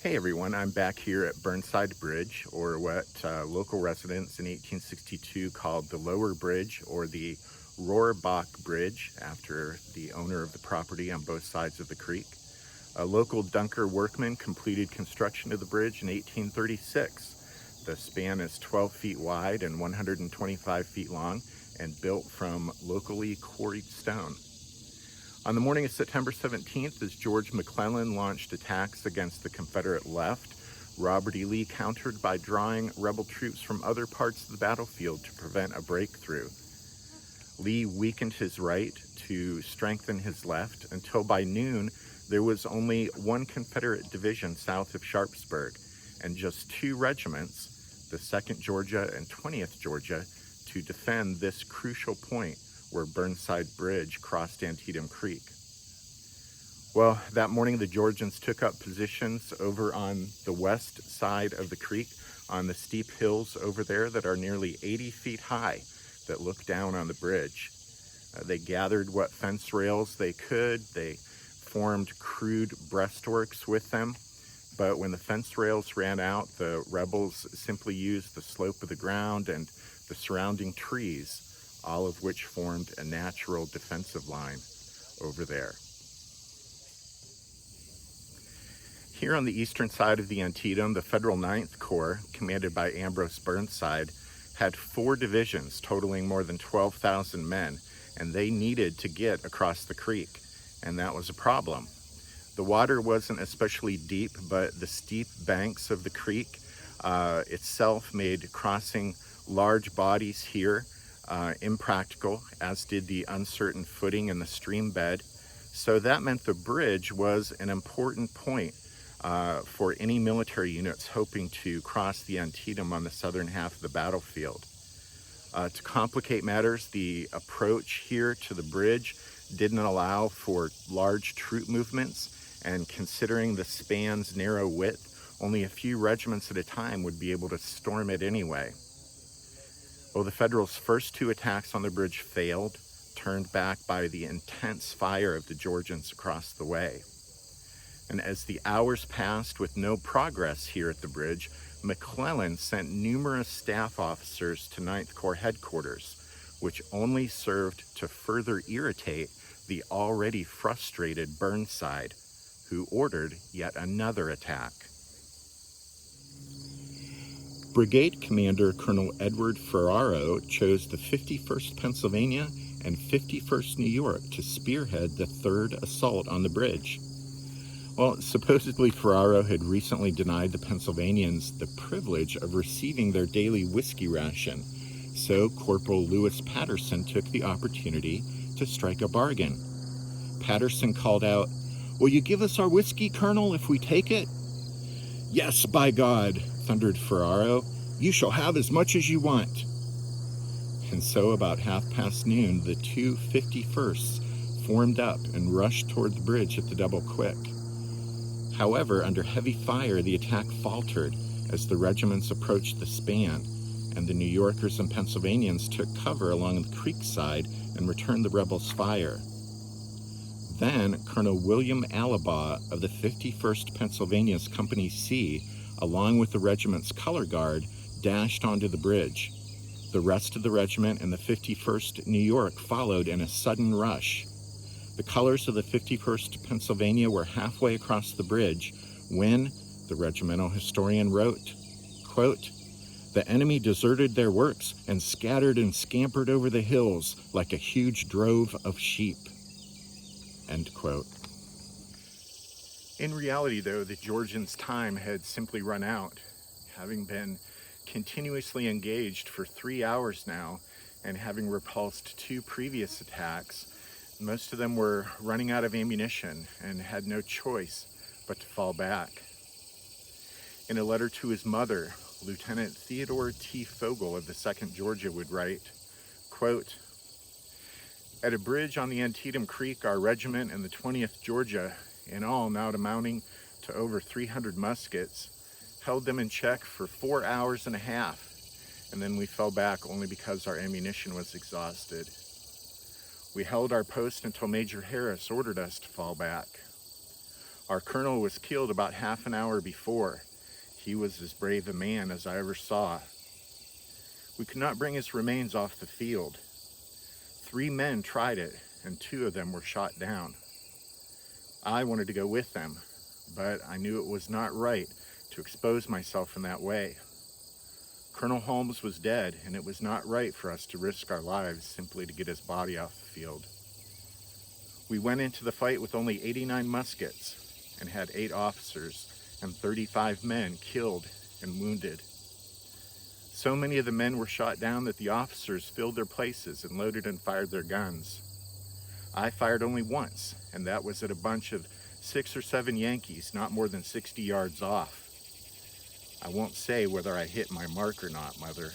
Hey everyone, I'm back here at Burnside Bridge, or what local residents in 1862 called the Lower Bridge, or the Rohrbach Bridge, after the owner of the property on both sides of the creek. A local Dunker workman completed construction of the bridge in 1836. The span is 12 feet wide and 125 feet long, and built from locally quarried stone. On the morning of September 17th, as George McClellan launched attacks against the Confederate left, Robert E. Lee countered by drawing rebel troops from other parts of the battlefield to prevent a breakthrough. Lee weakened his right to strengthen his left until by noon there was only one Confederate division south of Sharpsburg and just two regiments, the 2nd Georgia and 20th Georgia, to defend this crucial point where Burnside Bridge crossed Antietam Creek. Well, that morning the Georgians took up positions over on the west side of the creek on the steep hills over there that are nearly 80 feet high that look down on the bridge. They gathered what fence rails they could. They formed crude breastworks with them. But when the fence rails ran out, the rebels simply used the slope of the ground and the surrounding trees, all of which formed a natural defensive line over there. Here on the eastern side of the Antietam, the Federal 9th Corps, commanded by Ambrose Burnside, had 4 divisions totaling more than 12,000 men, and they needed to get across the creek, and that was a problem. The water wasn't especially deep, but the steep banks of the creek itself made crossing large bodies here impractical, as did the uncertain footing in the stream bed. So that meant the bridge was an important point for any military units hoping to cross the Antietam on the southern half of the battlefield. To complicate matters, the approach here to the bridge didn't allow for large troop movements, and considering the span's narrow width, only a few regiments at a time would be able to storm it anyway. Well, the Federals' first 2 attacks on the bridge failed, turned back by the intense fire of the Georgians across the way. And as the hours passed with no progress here at the bridge, McClellan sent numerous staff officers to 9th Corps headquarters, which only served to further irritate the already frustrated Burnside, who ordered yet another attack. Brigade Commander Colonel Edward Ferraro chose the 51st Pennsylvania and 51st New York to spearhead the 3rd assault on the bridge. Well, supposedly Ferraro had recently denied the Pennsylvanians the privilege of receiving their daily whiskey ration, so Corporal Lewis Patterson took the opportunity to strike a bargain. Patterson called out, "Will you give us our whiskey, Colonel, if we take it?" "Yes, by God," thundered Ferraro. "You shall have as much as you want." And so about noon, the two 51sts formed up and rushed toward the bridge at the double quick. However, under heavy fire, the attack faltered as the regiments approached the span, and the New Yorkers and Pennsylvanians took cover along the creek side and returned the rebels' fire. Then Colonel William Alibaugh of the 51st Pennsylvania's Company C, along with the regiment's color guard, dashed onto the bridge. The rest of the regiment and the 51st New York followed in a sudden rush. The colors of the 51st Pennsylvania were halfway across the bridge when, the regimental historian wrote, quote, "The enemy deserted their works and scattered and scampered over the hills like a huge drove of sheep." End quote. In reality, though, the Georgians' time had simply run out, having been continuously engaged for 3 hours now and having repulsed 2 previous attacks. Most of them were running out of ammunition and had no choice but to fall back. In a letter to his mother, Lieutenant Theodore T. Fogel of the 2nd Georgia would write, quote, "At a bridge on the Antietam Creek, our regiment and the 20th Georgia, in all now amounting to over 300 muskets, held them in check for 4 hours and a half, and then we fell back only because our ammunition was exhausted. We held our post until Major Harris ordered us to fall back. Our colonel was killed about half an hour before. He was as brave a man as I ever saw. We could not bring his remains off the field. 3 men tried it, and 2 of them were shot down. I wanted to go with them, but I knew it was not right to expose myself in that way. Colonel Holmes was dead, and it was not right for us to risk our lives simply to get his body off the field. We went into the fight with only 89 muskets and had 8 officers and 35 men killed and wounded. So many of the men were shot down that the officers filled their places and loaded and fired their guns. I fired only once, and that was at a bunch of 6 or 7 Yankees not more than 60 yards off. I won't say whether I hit my mark or not, Mother.